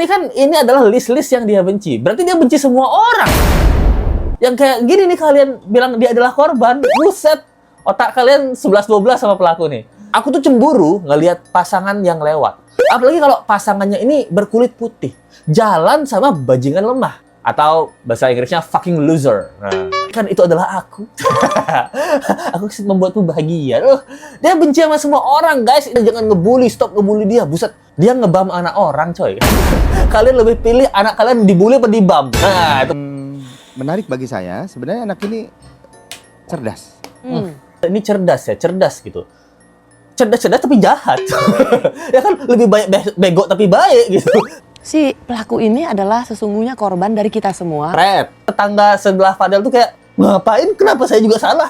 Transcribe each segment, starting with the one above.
Ini adalah list-list yang dia benci. Berarti dia benci semua orang. Yang kayak gini nih kalian bilang dia adalah korban. Buset, otak kalian 11-12 sama pelaku nih. Aku tuh cemburu ngelihat pasangan yang lewat. Apalagi kalau pasangannya ini berkulit putih. Jalan sama bajingan lemah. Atau bahasa Inggrisnya fucking loser. Nah, kan itu adalah aku. Aku membuatmu bahagia. Dia benci sama semua orang, guys. Jangan ngebully, stop ngebully dia. Buset, dia ngebam anak orang, coy. Kalian lebih pilih anak kalian dibully apa dibam? Nah, itu. Menarik bagi saya, sebenarnya anak ini cerdas. Ini cerdas ya, cerdas gitu. Cerdas tapi jahat. Ya kan, lebih baik bego tapi baik gitu. Si pelaku ini adalah sesungguhnya korban dari kita semua. Red, tetangga sebelah Fadel tuh kayak, ngapain? Kenapa saya juga salah?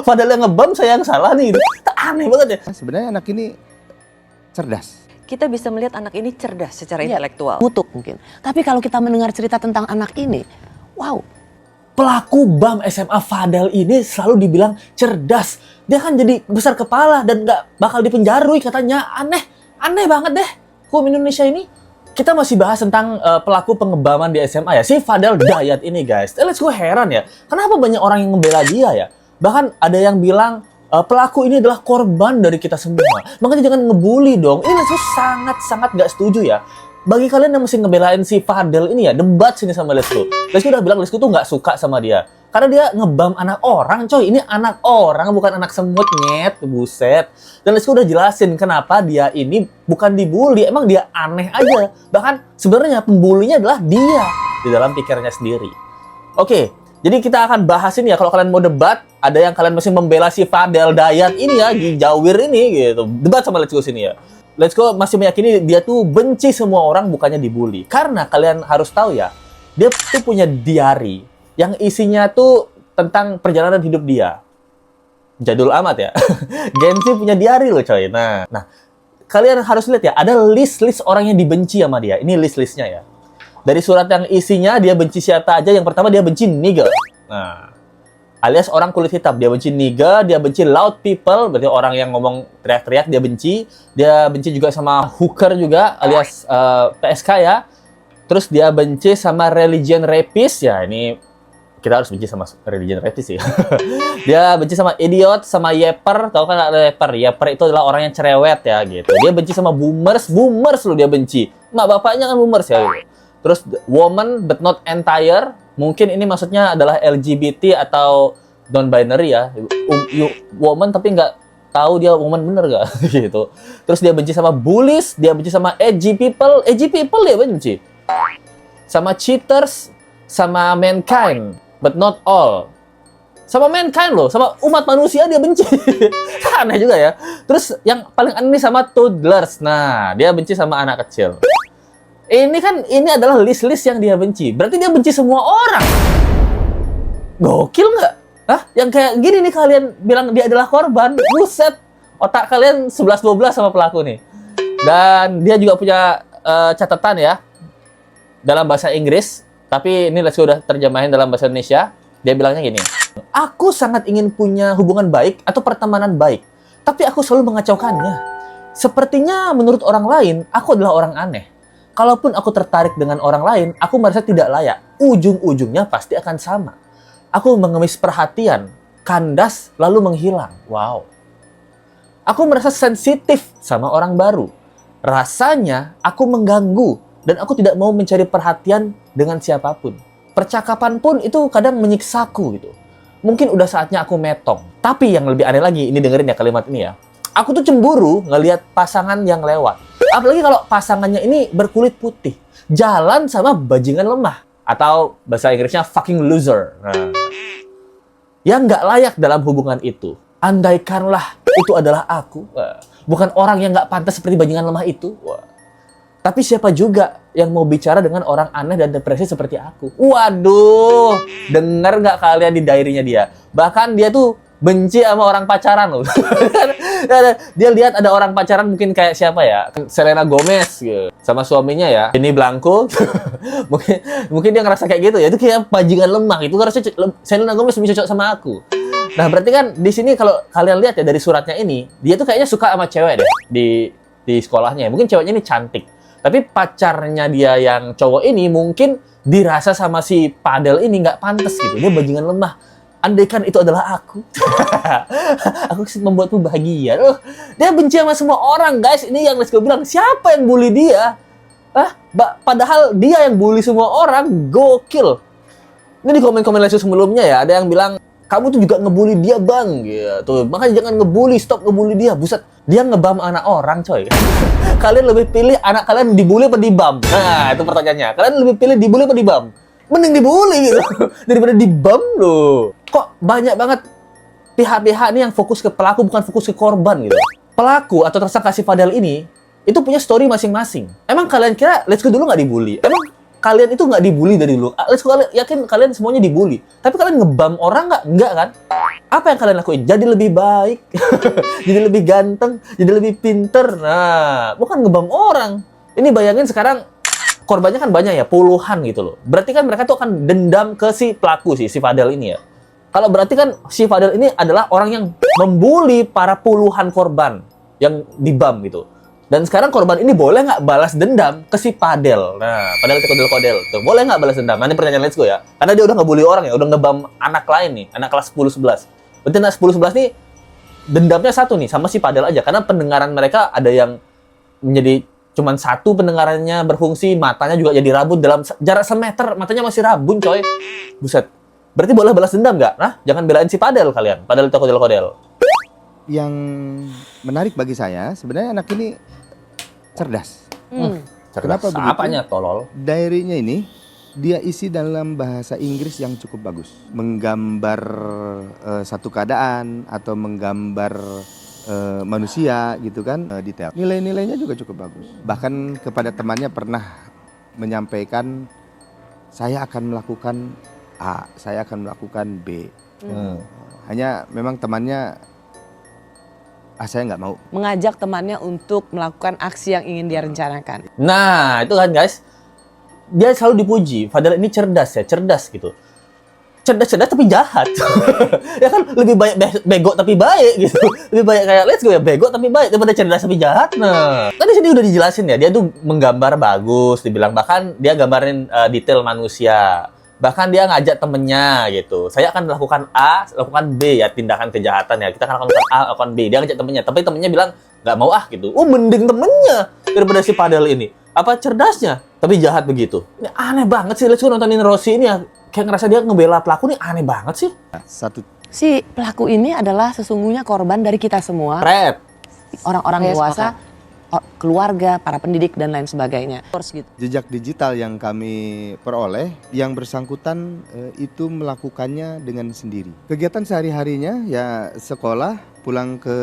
Fadel yang ngebam, saya yang salah nih. Aneh banget ya. Sebenarnya anak ini cerdas. Kita bisa melihat anak ini cerdas secara intelektual. Kutuk mungkin. Tapi kalau kita mendengar cerita tentang anak ini, wow. Pelaku BAM SMA Fadel ini selalu dibilang cerdas. Dia kan jadi besar kepala dan nggak bakal dipenjarui katanya. Aneh banget deh. Hukum Indonesia ini. Kita masih bahas tentang pelaku pengebaman di SMA ya. Si Fadel Dayat ini guys. Let's go, heran ya. Kenapa banyak orang yang membela dia ya? Bahkan ada yang bilang pelaku ini adalah korban dari kita semua. Makanya jangan ngebully dong. Ini Let's go sangat-sangat nggak setuju ya. Bagi kalian yang mesti ngebelain si Fadel ini ya, debat sini sama Let's go. Let's go udah bilang Let's go tuh nggak suka sama dia. Karena dia ngebam anak orang, coy. Ini anak orang, bukan anak semut, nyet. Buset. Dan Let's go udah jelasin kenapa dia ini bukan dibully. Emang dia aneh aja. Bahkan sebenarnya pembulinya adalah dia. Di dalam pikirannya sendiri. Oke, jadi kita akan bahas ini ya. Kalau kalian mau debat, ada yang kalian masih membela si Fadel Dayat ini ya. Jawir ini gitu. Debat sama Let's go sini ya. Let's go masih meyakini dia tuh benci semua orang, bukannya dibully. Karena kalian harus tahu ya, dia tuh punya diary yang isinya tuh tentang perjalanan hidup dia. Jadul amat ya. Gensi punya diary loh coy. Nah, kalian harus lihat ya, ada list-list orang yang dibenci sama dia. Ini list-listnya ya. Dari surat yang isinya dia benci siapa aja. Yang pertama dia benci nigger. Nah, alias orang kulit hitam. Dia benci nigger, dia benci loud people, berarti orang yang ngomong teriak-teriak dia benci. Dia benci juga sama hooker juga, alias PSK ya. Terus dia benci sama religion rapist ya. Ini kita harus benci sama religion rapist sih. Dia benci sama idiot, sama yeper. Tahu kan ada yeper? Yeper itu adalah orang yang cerewet ya gitu. Dia benci sama boomers loh dia benci. Mak bapaknya kan boomers ya gitu. Terus woman but not entire. Mungkin ini maksudnya adalah LGBT atau non-binary ya. Woman tapi nggak tahu dia woman bener nggak gitu. Terus dia benci sama bullies, dia benci sama edgy people dia benci. Sama cheaters, sama mankind, but not all. Sama mankind loh, sama umat manusia dia benci. Aneh juga ya. Terus yang paling aneh sama toddlers. Nah, dia benci sama anak kecil. Ini adalah list-list yang dia benci. Berarti dia benci semua orang. Gokil nggak? Hah? Yang kayak gini nih kalian bilang dia adalah korban. Buset, otak kalian 11-12 sama pelaku nih. Dan dia juga punya catatan ya dalam bahasa Inggris. Tapi ini Let's go udah terjemahin dalam bahasa Indonesia. Dia bilangnya gini. Aku sangat ingin punya hubungan baik atau pertemanan baik. Tapi aku selalu mengacaukannya. Sepertinya menurut orang lain, aku adalah orang aneh. Kalaupun aku tertarik dengan orang lain, aku merasa tidak layak. Ujung-ujungnya pasti akan sama. Aku mengemis perhatian, kandas, lalu menghilang. Wow. Aku merasa sensitif sama orang baru. Rasanya aku mengganggu, dan aku tidak mau mencari perhatian dengan siapapun. Percakapan pun itu kadang menyiksaku gitu. Mungkin udah saatnya aku metong. Tapi yang lebih aneh lagi, ini dengerin ya kalimat ini ya. Aku tuh cemburu ngelihat pasangan yang lewat. Apalagi kalau pasangannya ini berkulit putih. Jalan sama bajingan lemah. Atau bahasa Inggrisnya fucking loser. Nah, yang nggak layak dalam hubungan itu. Andaikanlah itu adalah aku. Bukan orang yang nggak pantas seperti bajingan lemah itu. Tapi siapa juga yang mau bicara dengan orang aneh dan depresi seperti aku? Waduh, denger nggak kalian di diary-nya dia? Bahkan dia tuh benci sama orang pacaran loh. Dia lihat ada orang pacaran mungkin kayak siapa ya? Selena Gomez gitu. Sama suaminya ya. Ini Blanco. mungkin dia ngerasa kayak gitu ya. Itu kayak bajingan lemah. Itu harusnya Selena Gomez lebih cocok sama aku. Nah, berarti kan di sini kalau kalian lihat ya dari suratnya ini, dia tuh kayaknya suka sama cewek deh di sekolahnya. Mungkin ceweknya ini cantik. Tapi pacarnya dia yang cowok ini mungkin dirasa sama si Fadel ini nggak pantas gitu. Dia bajingan lemah. Andaikan itu adalah aku, aku membuatmu bahagia. Loh, dia benci sama semua orang, guys. Ini yang Let's Go bilang, siapa yang bully dia? Padahal dia yang bully semua orang, gokil. Ini di komen-komen Let's Go sebelumnya ya, ada yang bilang, kamu tuh juga ngebully dia, Bang. Gitu. Makanya jangan ngebully, stop ngebully dia. Buset, dia ngebam anak orang, coy. Kalian lebih pilih anak kalian dibully apa dibam? Nah, itu pertanyaannya. Kalian lebih pilih dibully apa dibam? Mending dibully gitu daripada dibam loh. Kok banyak banget pihak-pihak nih yang fokus ke pelaku bukan fokus ke korban gitu. Pelaku atau tersangka si Fadel ini itu punya story masing-masing. Emang kalian kira Let's Go dulu nggak dibully? Emang kalian itu nggak dibully dari dulu? Let's Go yakin kalian semuanya dibully. Tapi kalian ngebam orang nggak? Nggak kan? Apa yang kalian lakuin? Jadi lebih baik, jadi lebih ganteng, jadi lebih pinter. Nah, bukan ngebam orang. Ini bayangin sekarang korbannya kan banyak ya, puluhan gitu loh. Berarti kan mereka tuh akan dendam ke si pelaku si Fadel ini ya. Kalau berarti kan si Fadel ini adalah orang yang membuli para puluhan korban yang dibam gitu. Dan sekarang korban ini boleh nggak balas dendam ke si Fadel? Nah, Fadel itu kodel-kodel. Tuh, boleh nggak balas dendam? Nanti pertanyaan Let's Go ya. Karena dia udah ngebully orang ya, udah ngebam anak lain nih, anak kelas 10-11. Berarti anak 10-11 nih dendamnya satu nih sama si Fadel aja. Karena pendengaran mereka ada yang menjadi cuman satu pendengarannya berfungsi, matanya juga jadi rabun dalam jarak semeter, matanya masih rabun, coy. Buset. Berarti boleh balas dendam nggak? Nah, jangan belain si Fadel kalian. Fadel itu kodel-kodel. Yang menarik bagi saya, sebenarnya anak ini cerdas. Kenapa begitu? Apanya tolol? Diary-nya ini dia isi dalam bahasa Inggris yang cukup bagus. Menggambar satu keadaan atau menggambar manusia gitu kan, detail. Nilai-nilainya juga cukup bagus. Bahkan kepada temannya pernah menyampaikan, saya akan melakukan A, saya akan melakukan B. Hanya memang temannya, saya nggak mau. Mengajak temannya untuk melakukan aksi yang ingin dia rencanakan. Nah, itu kan guys. Dia selalu dipuji, Fadel ini cerdas gitu. Cerdas tapi jahat. Ya kan lebih baik bego tapi baik gitu. Lebih baik kayak Let's Go ya bego tapi baik daripada cerdas tapi jahat. Nah, kan di sini udah dijelasin ya, dia tuh menggambar bagus, dibilang bahkan dia gambarin detail manusia. Bahkan dia ngajak temennya gitu. Saya akan melakukan A, lakukan B ya, tindakan kejahatan ya. Kita akan lakukan A, lakukan B. Dia ngajak temennya, tapi temennya bilang nggak mau gitu. Oh, mending temennya daripada si Fadel ini. Apa cerdasnya tapi jahat begitu. Ini aneh banget sih. Let's Go nontonin Rossi ini ya. Kayak ngerasa dia ngebela pelaku nih aneh banget sih. Si pelaku ini adalah sesungguhnya korban dari kita semua. Red. Orang-orang dewasa, keluarga, para pendidik, dan lain sebagainya. Jejak digital yang kami peroleh, yang bersangkutan itu melakukannya dengan sendiri. Kegiatan sehari-harinya ya sekolah, pulang ke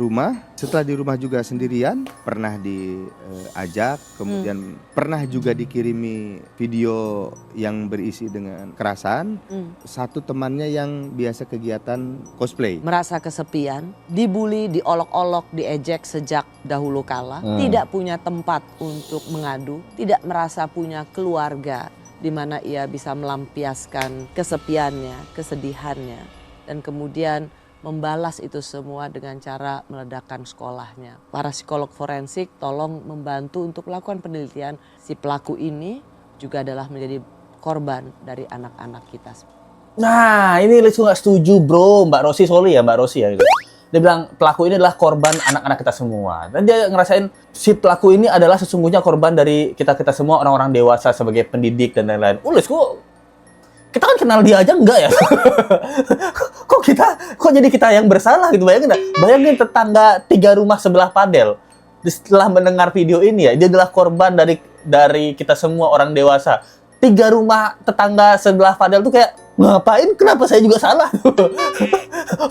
rumah, setelah di rumah juga sendirian, pernah diajak, kemudian pernah juga dikirimi video yang berisi dengan kekerasan. Satu temannya yang biasa kegiatan cosplay. Merasa kesepian, dibully, diolok-olok, diejek sejak dahulu kala, tidak punya tempat untuk mengadu, tidak merasa punya keluarga di mana ia bisa melampiaskan kesepiannya, kesedihannya, dan kemudian membalas itu semua dengan cara meledakkan sekolahnya. Para psikolog forensik tolong membantu untuk melakukan penelitian. Si pelaku ini juga adalah menjadi korban dari anak-anak kita. Nah, ini Let's Go nggak setuju, bro. Mbak Rossi ya, Mbak Rossi ya gitu. Dia bilang pelaku ini adalah korban anak-anak kita semua. Dan dia ngerasain si pelaku ini adalah sesungguhnya korban dari kita-kita semua, orang-orang dewasa sebagai pendidik dan lain-lain. Let's Go. Kita kan kenal dia aja enggak ya? Kok jadi kita yang bersalah gitu? Bayangin tetangga 3 rumah sebelah Fadel. Setelah mendengar video ini ya, dia adalah korban dari kita semua orang dewasa. 3 rumah tetangga sebelah Fadel tuh kayak, ngapain? Kenapa saya juga salah?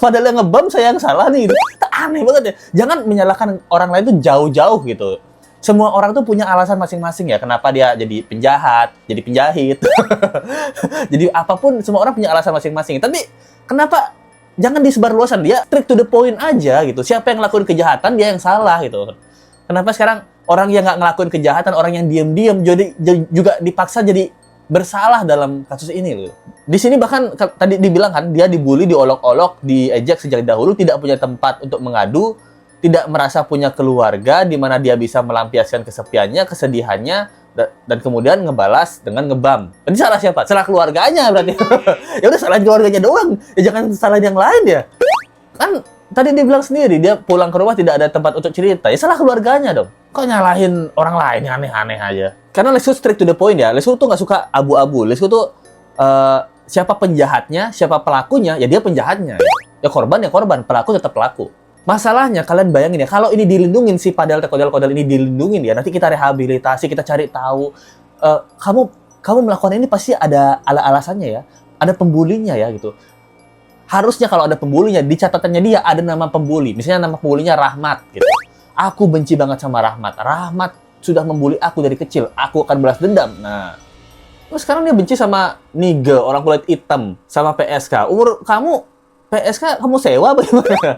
Fadel yang ngebam, saya yang salah nih. Gitu. Aneh banget ya. Jangan menyalahkan orang lain tuh jauh-jauh gitu. Semua orang tuh punya alasan masing-masing ya. Kenapa dia jadi penjahat, jadi penjahit. Jadi apapun, semua orang punya alasan masing-masing. Tapi kenapa jangan disebarluasan? Dia straight to the point aja gitu. Siapa yang ngelakuin kejahatan, dia yang salah gitu. Kenapa sekarang orang yang nggak ngelakuin kejahatan, orang yang diam-diam juga dipaksa jadi bersalah dalam kasus ini loh. Di sini bahkan tadi dibilang kan, dia dibully, diolok-olok, diejek sejak dahulu, tidak punya tempat untuk mengadu. tidak merasa punya keluarga di mana dia bisa melampiaskan kesepiannya, kesedihannya, dan kemudian ngebalas dengan ngebam. Ini salah siapa? Salah keluarganya berarti. Ya udah, salahin keluarganya doang. Ya jangan salahin yang lain ya. Kan tadi dia bilang sendiri, dia pulang ke rumah tidak ada tempat untuk cerita. Ya salah keluarganya dong. Kok nyalahin orang lain yang aneh-aneh aja? Karena Lesu straight to the point ya. Lesu tuh nggak suka abu-abu. Lesu tuh siapa penjahatnya, siapa pelakunya, ya dia penjahatnya. Ya korban, pelaku tetap pelaku. Masalahnya kalian bayangin ya, kalau ini dilindungin, si padel kodel ini dilindungin ya, nanti kita rehabilitasi, kita cari tahu. Kamu melakukan ini pasti ada alasannya ya, ada pembulinya ya gitu. Harusnya kalau ada pembulinya, di catatannya dia ada nama pembuli. Misalnya nama pembulinya Rahmat gitu. Aku benci banget sama Rahmat. Rahmat sudah membuli aku dari kecil. Aku akan balas dendam. Nah, terus sekarang dia benci sama Nige, orang kulit hitam, sama PSK. Umur kamu, PSK kamu sewa bagaimana?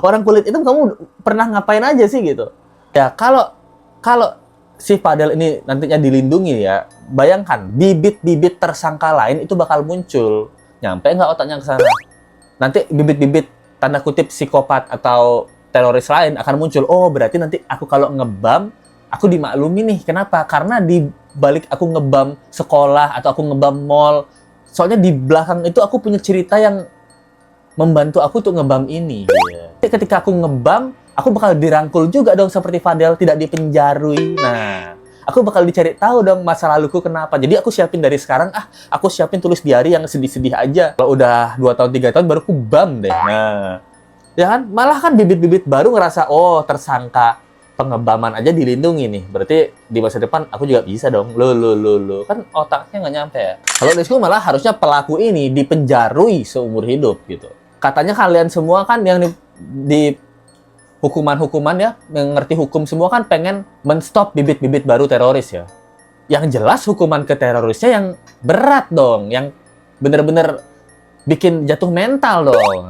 Orang kulit hitam kamu pernah ngapain aja sih gitu? Ya, kalau si Fadel ini nantinya dilindungi ya, bayangkan bibit-bibit tersangka lain itu bakal muncul. Nyampe nggak otaknya ke sana? Nanti bibit-bibit tanda kutip psikopat atau teroris lain akan muncul. Oh, berarti nanti aku kalau ngebam, aku dimaklumi nih. Kenapa? Karena di balik aku ngebam sekolah atau aku ngebam mall, soalnya di belakang itu aku punya cerita yang membantu aku untuk ngebam ini. Ketika aku ngebam, aku bakal dirangkul juga dong seperti Fadel, tidak dipenjarui. Nah, aku bakal dicari tahu dong masa laluku kenapa. Jadi aku siapin dari sekarang, aku siapin tulis diary yang sedih-sedih aja. Kalau udah 2 tahun, 3 tahun baru aku bam deh. Nah, ya kan? Malah kan bibit-bibit baru ngerasa, oh tersangka pengebaman aja dilindungi nih. Berarti di masa depan aku juga bisa dong. Lo. Kan otaknya nggak nyampe ya. Kalau menurutku malah harusnya pelaku ini dipenjarui seumur hidup gitu. Katanya kalian semua kan yang di hukuman-hukuman ya, yang ngerti hukum semua kan pengen men-stop bibit-bibit baru teroris ya. Yang jelas hukuman ke terorisnya yang berat dong, yang bener-bener bikin jatuh mental dong.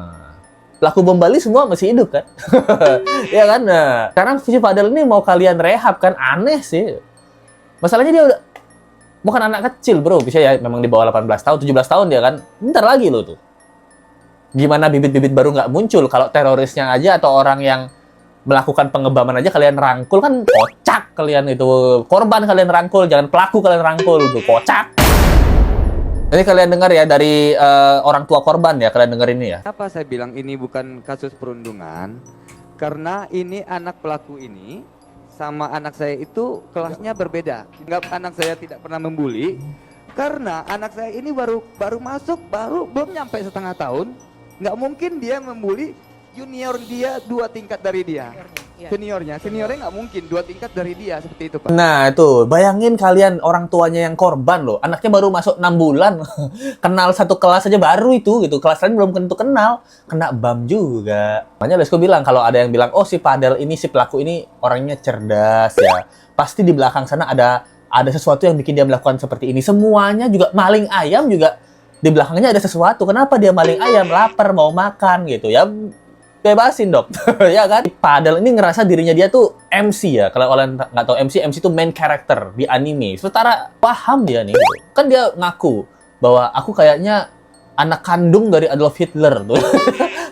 Pelaku bom Bali semua masih hidup kan? Ya kan? Nah, sekarang si Fadel ini mau kalian rehab kan? Aneh sih. Masalahnya dia udah bukan anak kecil bro, bisa ya memang di bawah 18 tahun, 17 tahun dia kan. Bentar lagi loh tuh. Gimana bibit-bibit baru nggak muncul? Kalau terorisnya aja atau orang yang melakukan pengebaman aja kalian rangkul kan kocak kalian itu. Korban kalian rangkul, jangan pelaku kalian rangkul. Tuh, kocak. Ini kalian dengar ya dari orang tua korban ya, kalian dengar ini ya. Kenapa saya bilang ini bukan kasus perundungan? Karena ini anak pelaku ini sama anak saya itu kelasnya berbeda. Anak saya tidak pernah membuli karena anak saya ini baru masuk, belum nyampe setengah tahun. Nggak mungkin dia membuli junior dia 2 tingkat dari dia. Seniornya nggak mungkin 2 tingkat dari dia, seperti itu Pak. Nah itu, bayangin kalian orang tuanya yang korban loh, anaknya baru masuk 6 bulan, kenal satu kelas aja baru itu gitu, kelas lain belum tentu kenal, kena bam juga. Makanya Lesko bilang kalau ada yang bilang, oh si Fadel ini, si pelaku ini orangnya cerdas ya, pasti di belakang sana ada sesuatu yang bikin dia melakukan seperti ini. Semuanya juga, maling ayam juga di belakangnya ada sesuatu. Kenapa dia maling ayam? Lapar, mau makan gitu ya. Bebasin dok, ya kan? Fadel ini ngerasa dirinya dia tuh MC ya. Kalau kalian nggak tahu MC itu main character di anime. Sementara paham dia nih, gitu. Kan dia ngaku bahwa aku kayaknya anak kandung dari Adolf Hitler tuh.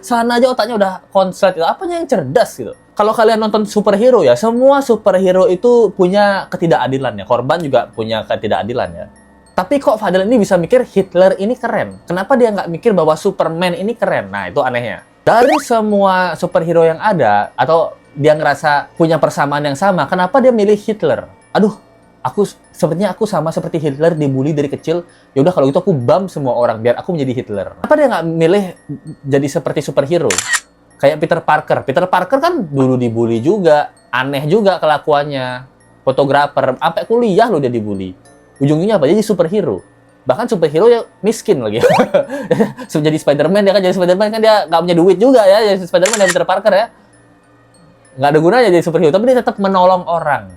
Sana aja otaknya udah konslet. Apanya yang cerdas gitu? Kalau kalian nonton superhero ya, semua superhero itu punya ketidakadilan ya. Korban juga punya ketidakadilan ya. Tapi kok Fadel ini bisa mikir Hitler ini keren? Kenapa dia nggak mikir bahwa Superman ini keren? Nah itu anehnya. Dari semua superhero yang ada, atau dia ngerasa punya persamaan yang sama, kenapa dia milih Hitler? Aduh, sepertinya aku sama seperti Hitler, dibully dari kecil. Ya udah kalau gitu aku bam semua orang biar aku menjadi Hitler. Kenapa dia nggak milih jadi seperti superhero? Kayak Peter Parker. Peter Parker kan dulu dibully juga, aneh juga kelakuannya. Fotografer, sampai kuliah loh dia dibully. Ujungnya apa? Jadi superhero. Bahkan superhero ya miskin lagi. Jadi Spider-Man, dia kan jadi Spider-Man kan dia nggak punya duit juga ya. Jadi Spider-Man dan Peter Parker ya. Nggak ada gunanya jadi superhero, tapi dia tetap menolong orang.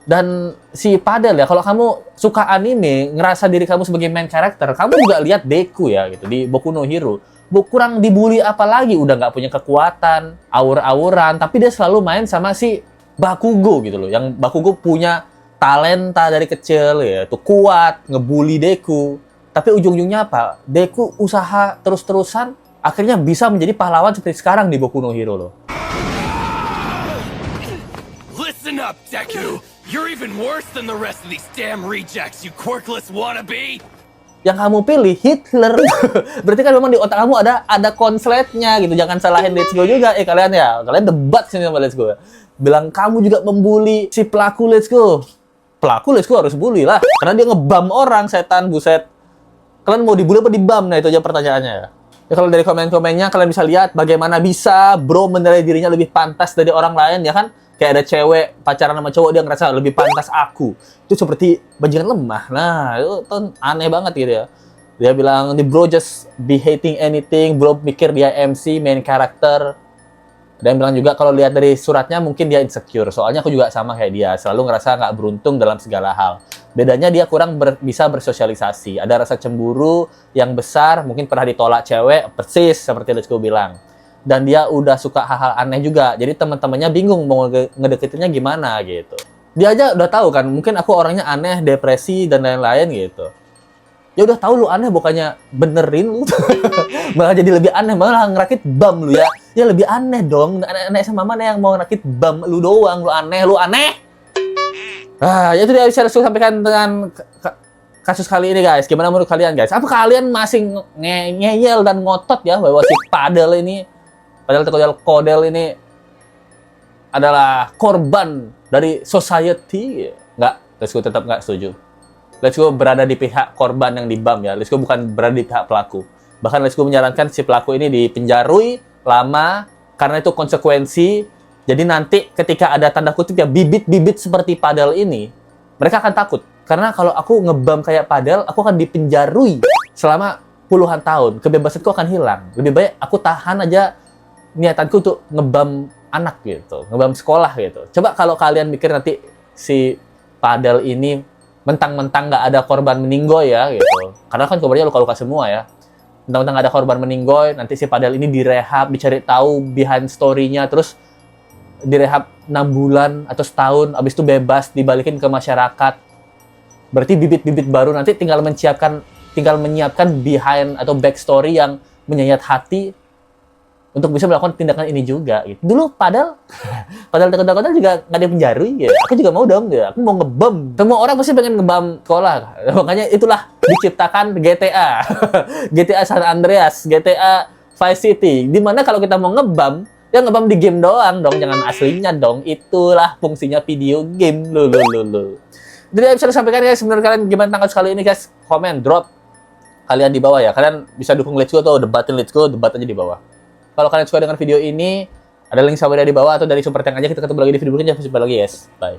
Dan si Fadel ya, kalau kamu suka anime, ngerasa diri kamu sebagai main character, kamu juga lihat Deku ya gitu di Boku no Hero. Kurang dibully apa lagi, udah nggak punya kekuatan, aur-auran, tapi dia selalu main sama si Bakugo gitu loh. Yang Bakugo punya talenta dari kecil ya, tuh kuat, ngebully Deku. Tapi ujung-ujungnya apa? Deku usaha terus-terusan, akhirnya bisa menjadi pahlawan seperti sekarang di Boku no Hero loh. up, Deku! You're even worse than the rest of these damn rejects, you quirkless wannabe! Yang kamu pilih Hitler. Berarti kan memang di otak kamu ada konsletnya gitu. Jangan salahin Let's Go juga. Kalian debat sini sama Let's Go. Bilang kamu juga membuli si pelaku Let's Go. Pelaku Let's Go harus bully lah. Karena dia ngebam orang, setan, buset. Kalian mau dibully apa dibam? Nah itu aja pertanyaannya ya. Ya kalau dari komen-komennya kalian bisa lihat bagaimana bisa bro menilai dirinya lebih pantas dari orang lain ya kan. Kayak ada cewek pacaran sama cowok dia ngerasa lebih pantas aku. Itu seperti bajingan lemah. Nah, itu tuh aneh banget gitu ya. Dia bilang, "The bro just be hating anything, bro mikir dia MC, main character." Dan bilang juga kalau lihat dari suratnya mungkin dia insecure. Soalnya aku juga sama kayak dia, selalu ngerasa nggak beruntung dalam segala hal. Bedanya dia kurang bisa bersosialisasi. Ada rasa cemburu yang besar, mungkin pernah ditolak cewek, persis seperti Let's Go bilang. Dan dia udah suka hal-hal aneh juga. Jadi teman-temannya bingung mau ngedeketinnya gimana gitu. Dia aja udah tahu kan, mungkin aku orangnya aneh, depresi dan lain-lain gitu. Ya udah tahu lu aneh bukannya benerin lu. Malah jadi lebih aneh, malah ngerakit bam lu ya. Ya lebih aneh dong. Anak sama mana yang mau ngerakit bam lu doang, lu aneh. Ah, ya itu dia bisa sampaikan dengan kasus kali ini guys. Gimana menurut kalian guys? Apa kalian masih ngeyel dan ngotot ya bahwa si Padel ini Kodel ini adalah korban dari society? Nggak, Let's Go tetap nggak setuju. Let's Go berada di pihak korban yang dibam ya. Let's Go bukan berada di pihak pelaku. Bahkan Let's Go menyarankan si pelaku ini dipenjarui lama karena itu konsekuensi. Jadi nanti ketika ada tanda kutip ya bibit-bibit seperti Padel ini, mereka akan takut. Karena kalau aku ngebam kayak Padel, aku akan dipenjarui selama puluhan tahun. Kebebasanku akan hilang. Lebih baik aku tahan aja niatanku untuk ngebam anak gitu, ngebam sekolah gitu. Coba kalau kalian mikir nanti si Padel ini mentang-mentang nggak ada korban meninggoy ya gitu. Karena kan korbannya luka-luka semua ya. Mentang-mentang nggak ada korban meninggoy, nanti si Padel ini direhab, dicari tahu behind story-nya, terus direhab 6 bulan atau setahun, abis itu bebas, dibalikin ke masyarakat. Berarti bibit-bibit baru nanti tinggal menyiapkan behind atau backstory yang menyayat hati untuk bisa melakukan tindakan ini juga gitu. Dulu padahal juga nggak dipenjarui ya. Aku juga mau dong ya. Aku mau ngebom. Semua orang pasti pengen ngebom sekolah. Makanya itulah diciptakan GTA. GTA San Andreas, GTA Vice City. Dimana kalau kita mau ngebom, ya ngebom di game doang dong, jangan aslinya dong. Itulah fungsinya video game. Loh. Jadi bisa disampaikan guys, menurut kalian gimana tanggal sekali ini guys? Komen, drop kalian di bawah ya. Kalian bisa dukung Let's Go atau debatin Let's Go, debat aja di bawah. Kalau kalian suka dengan video ini, ada link sama di bawah atau dari super tank aja. Kita ketemu lagi di video berikutnya. Sampai lagi guys. Bye.